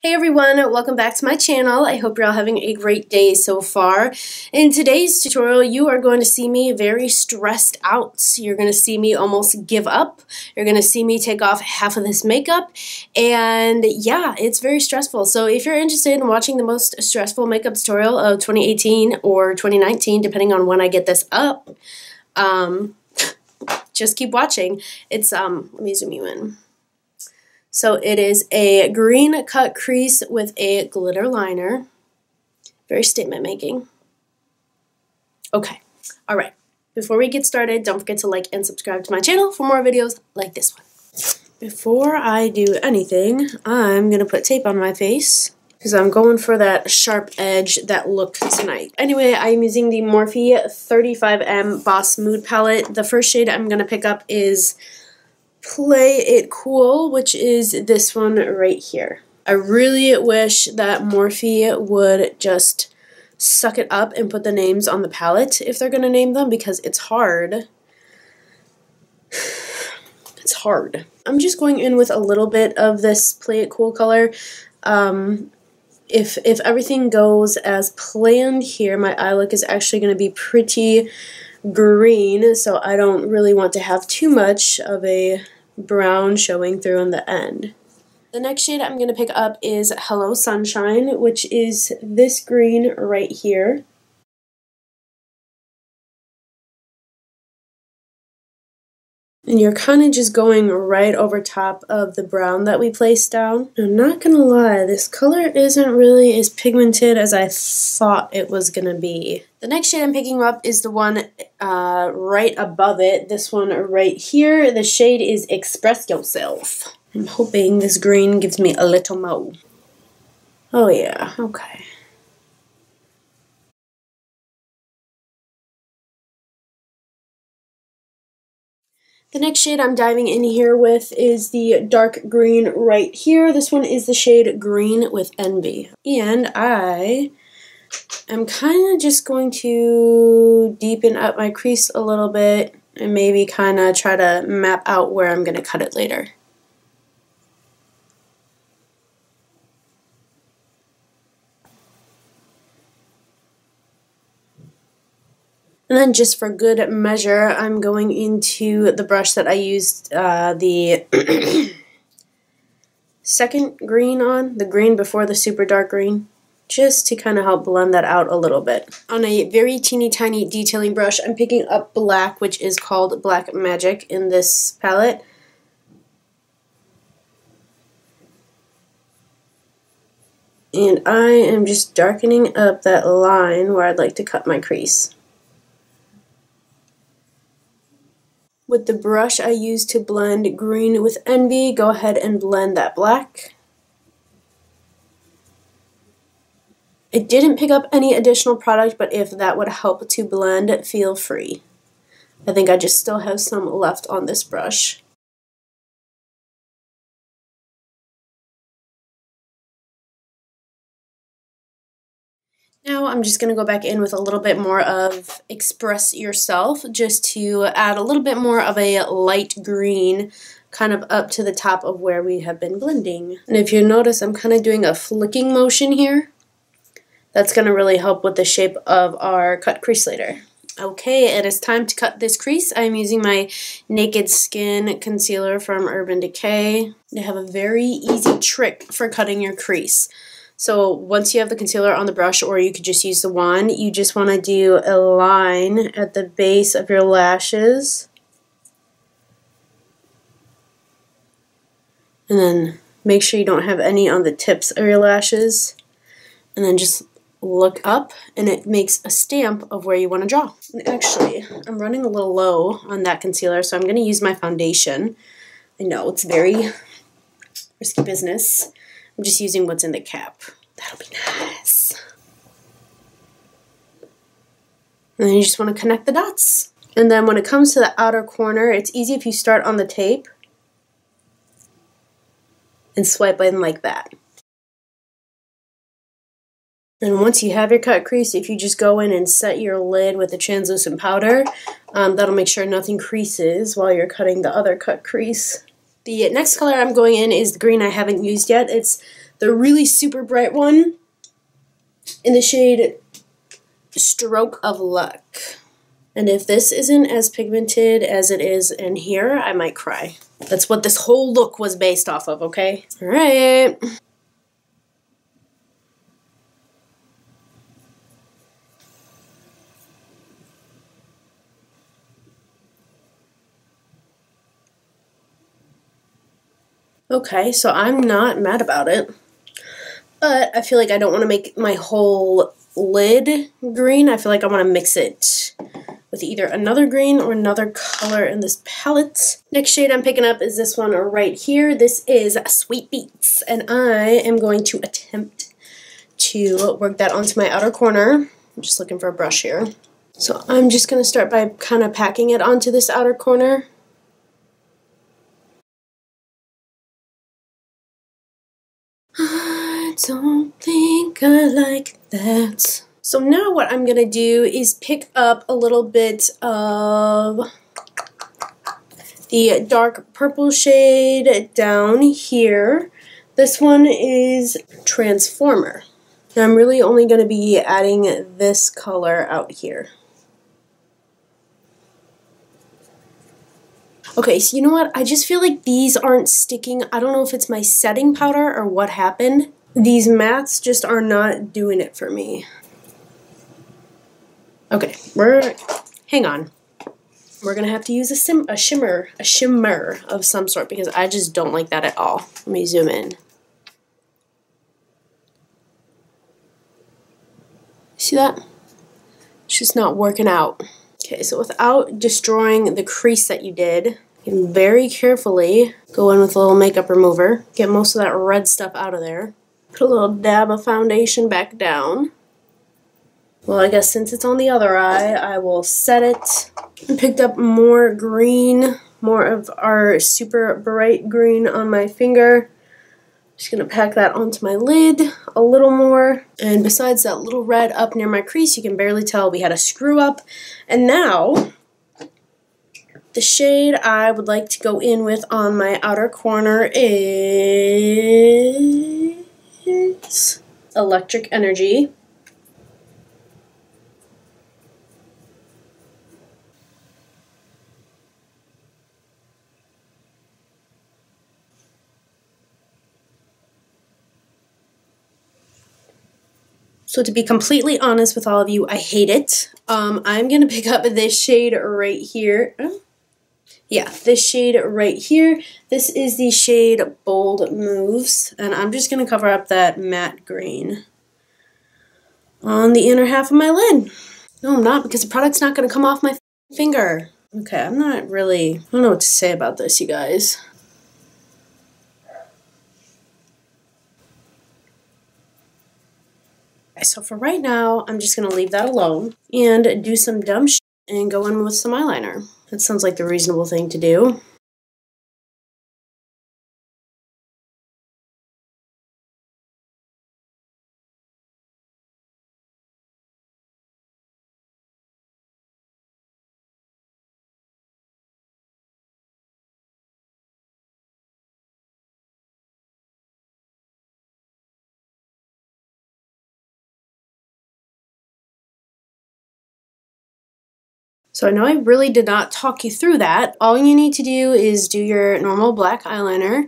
Hey everyone, welcome back to my channel. I hope you're all having a great day so far. In today's tutorial, you are going to see me very stressed out. You're going to see me almost give up. You're going to see me take off half of this makeup. And yeah, it's very stressful. So if you're interested in watching the most stressful makeup tutorial of 2018 or 2019, depending on when I get this up, just keep watching. It's, let me zoom you in. So it is a green cut crease with a glitter liner. Very statement making. Okay, all right. Before we get started, don't forget to like and subscribe to my channel for more videos like this one. Before I do anything, I'm going to put tape on my face because I'm going for that sharp edge, that look tonight. Anyway, I'm using the Morphe 35M Boss Mood Palette. The first shade I'm going to pick up is Play It Cool, which is this one right here. I really wish that Morphe would just suck it up and put the names on the palette if they're going to name them, because it's hard. It's hard. I'm just going in with a little bit of this Play It Cool color. If everything goes as planned here, my eye look is actually going to be pretty green, so I don't really want to have too much of a brown showing through in the end. The next shade I'm going to pick up is Hello Sunshine, which is this green right here. And you're kind of just going right over top of the brown that we placed down. I'm not going to lie, this color isn't really as pigmented as I thought it was going to be. The next shade I'm picking up is the one right above it, this one right here. The shade is Express Yourself. I'm hoping this green gives me a little mo. Oh yeah, okay. The next shade I'm diving in here with is the dark green right here. This one is the shade Green with Envy. And I am kind of just going to deepen up my crease a little bit and maybe kind of try to map out where I'm going to cut it later. And then just for good measure, I'm going into the brush that I used the second green on, the green before the super dark green, just to kind of help blend that out a little bit. On a very teeny tiny detailing brush, I'm picking up black, which is called Black Magic in this palette. And I am just darkening up that line where I'd like to cut my crease. With the brush I used to blend Green with Envy, go ahead and blend that black. I didn't pick up any additional product, but if that would help to blend, feel free. I think I just still have some left on this brush. Now I'm just going to go back in with a little bit more of Express Yourself, just to add a little bit more of a light green kind of up to the top of where we have been blending. And if you notice, I'm kind of doing a flicking motion here. That's going to really help with the shape of our cut crease later. Okay, it is time to cut this crease. I'm using my Naked Skin concealer from Urban Decay. They have a very easy trick for cutting your crease. So once you have the concealer on the brush, or you could just use the wand, you just want to do a line at the base of your lashes. And then make sure you don't have any on the tips of your lashes. And then just look up, and it makes a stamp of where you want to draw. And actually, I'm running a little low on that concealer, so I'm going to use my foundation. I know, it's very risky business. I'm just using what's in the cap. That'll be nice. And then you just want to connect the dots. And then when it comes to the outer corner, it's easy if you start on the tape and swipe in like that. And once you have your cut crease, if you just go in and set your lid with a translucent powder, that'll make sure nothing creases while you're cutting the other cut crease. The next color I'm going in is the green I haven't used yet. It's the really super bright one in the shade Stroke of Luck. And if this isn't as pigmented as it is in here, I might cry. That's what this whole look was based off of, okay? All right. Okay, so I'm not mad about it. But I feel like I don't want to make my whole lid green. I feel like I want to mix it with either another green or another color in this palette. Next shade I'm picking up is this one right here. This is Sweet Beets, and I am going to attempt to work that onto my outer corner. I'm just looking for a brush here. So I'm just going to start by kind of packing it onto this outer corner. I don't think I like that. So now what I'm going to do is pick up a little bit of the dark purple shade down here. This one is Transformer. Now I'm really only going to be adding this color out here. Okay, so you know what? I just feel like these aren't sticking. I don't know if it's my setting powder or what happened. These mattes just are not doing it for me. Okay, hang on. We're gonna have to use a shimmer of some sort because I just don't like that at all. Let me zoom in. See that? It's just not working out. Okay, so without destroying the crease that you did, you can very carefully go in with a little makeup remover, get most of that red stuff out of there. Put a little dab of foundation back down. Well, I guess since it's on the other eye, I will set it. I picked up more green, more of our super bright green on my finger. Just gonna pack that onto my lid a little more. And besides that little red up near my crease, you can barely tell we had a screw up. And now, the shade I would like to go in with on my outer corner is Electric Energy. So to be completely honest with all of you, I hate it. I'm going to pick up this shade right here. Yeah, this shade right here. This is the shade Bold Moves. And I'm just going to cover up that matte green on the inner half of my lid. No, I'm not, because the product's not going to come off my finger. Okay, I'm not really, I don't know what to say about this, you guys. So for right now, I'm just going to leave that alone and do some dumb shit and go in with some eyeliner. That sounds like the reasonable thing to do. So I know I really did not talk you through that. All you need to do is do your normal black eyeliner.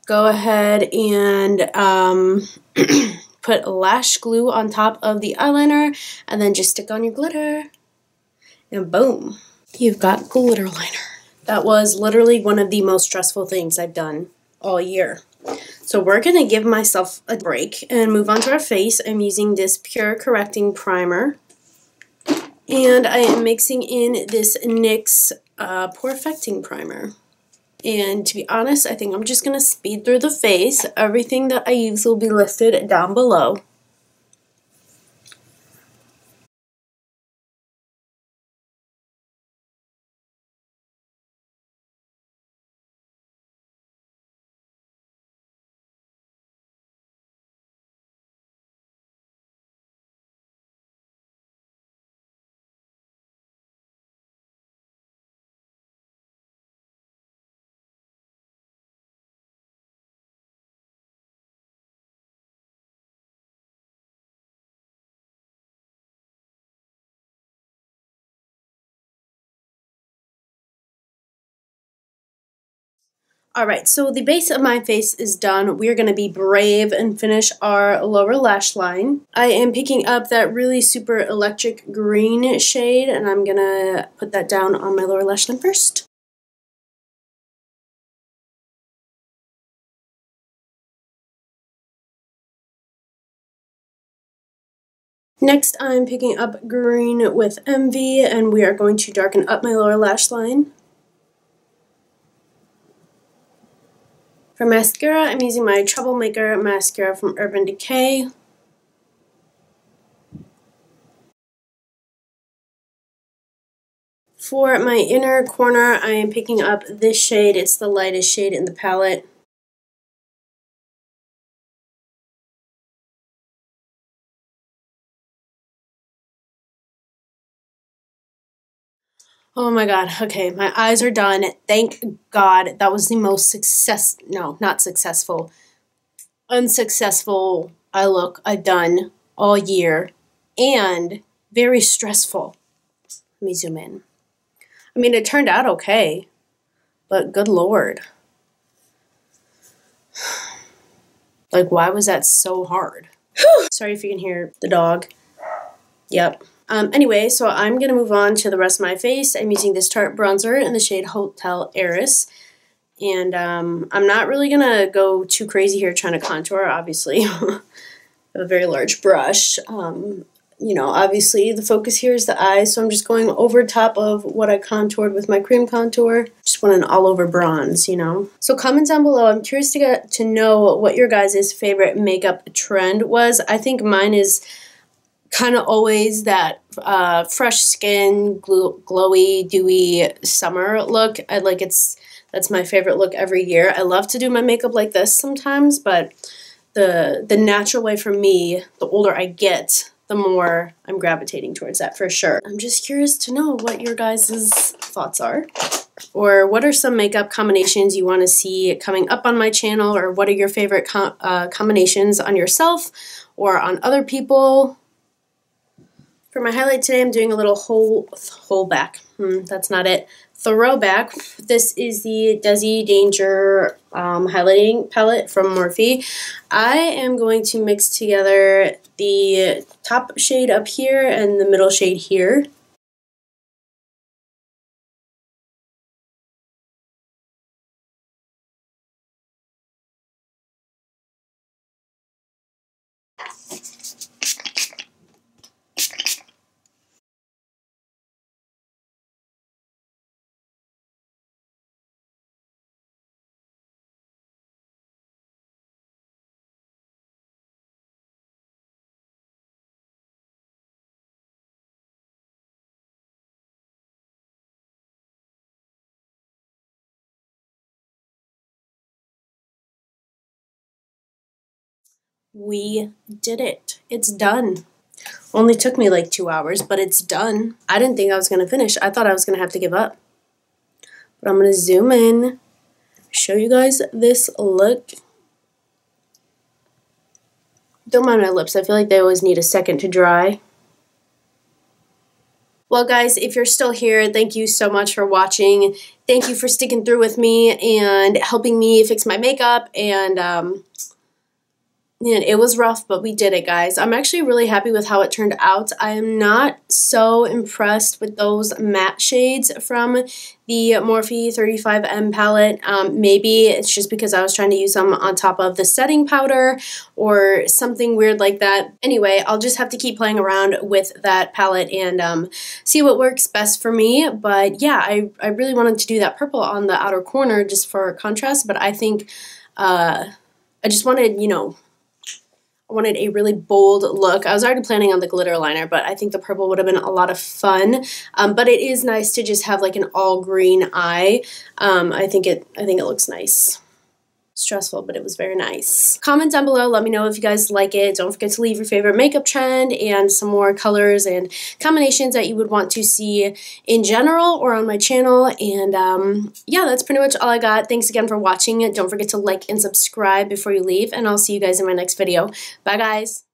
Go ahead and put lash glue on top of the eyeliner and then just stick on your glitter. And boom, you've got glitter liner. That was literally one of the most stressful things I've done all year. So we're going to give myself a break and move on to our face. I'm using this Pure Correcting Primer. And I am mixing in this NYX Perfecting Primer. And to be honest, I think I'm just going to speed through the face. Everything that I use will be listed down below. Alright, so the base of my face is done. We're going to be brave and finish our lower lash line. I am picking up that really super electric green shade, and I'm going to put that down on my lower lash line first. Next, I'm picking up green with Envy, and we are going to darken up my lower lash line. For mascara, I'm using my Troublemaker mascara from Urban Decay. For my inner corner, I am picking up this shade. It's the lightest shade in the palette. Oh my god, okay, my eyes are done. Thank God. That was the most unsuccessful eye look I've done all year, and very stressful. Let me zoom in. I mean, it turned out okay, but good lord. Like, why was that so hard? Sorry if you can hear the dog. Yep. Anyway, so I'm going to move on to the rest of my face. I'm using this Tarte bronzer in the shade Hotel Heiress. And I'm not really going to go too crazy here trying to contour, obviously. I have a very large brush. You know, obviously the focus here is the eyes, so I'm just going over top of what I contoured with my cream contour. Just want an all-over bronze, you know. So comment down below. I'm curious to know what your guys' favorite makeup trend was. I think mine is kind of always that fresh skin, glowy, dewy summer look. That's my favorite look every year. I love to do my makeup like this sometimes, but the natural way for me, the older I get, the more I'm gravitating towards that for sure. I'm just curious to know what your guys' thoughts are. Or what are some makeup combinations you want to see coming up on my channel, or what are your favorite combinations on yourself or on other people? For my highlight today, I'm doing a little throwback. This is the Desi Danger highlighting palette from Morphe. I am going to mix together the top shade up here and the middle shade here. We did it. It's done. Only took me like 2 hours, but it's done. I didn't think I was going to finish. I thought I was going to have to give up. But I'm going to zoom in, show you guys this look. Don't mind my lips. I feel like they always need a second to dry. Well, guys, if you're still here, thank you so much for watching. Thank you for sticking through with me and helping me fix my makeup. And it was rough, but we did it, guys. I'm actually really happy with how it turned out. I am not so impressed with those matte shades from the Morphe 35M palette. Maybe it's just because I was trying to use them on top of the setting powder or something weird like that. Anyway, I'll just have to keep playing around with that palette and see what works best for me. But yeah, I really wanted to do that purple on the outer corner just for contrast, but I think I just wanted, you know, I wanted a really bold look. I was already planning on the glitter liner, but I think the purple would have been a lot of fun. But it is nice to just have like an all green eye. I think it looks nice. Stressful, but it was very nice. Comment down below, let me know if you guys like it. Don't forget to leave your favorite makeup trend and some more colors and combinations that you would want to see in general or on my channel. And yeah, that's pretty much all I got. Thanks again for watching. Don't forget to like and subscribe before you leave, and I'll see you guys in my next video. Bye, guys.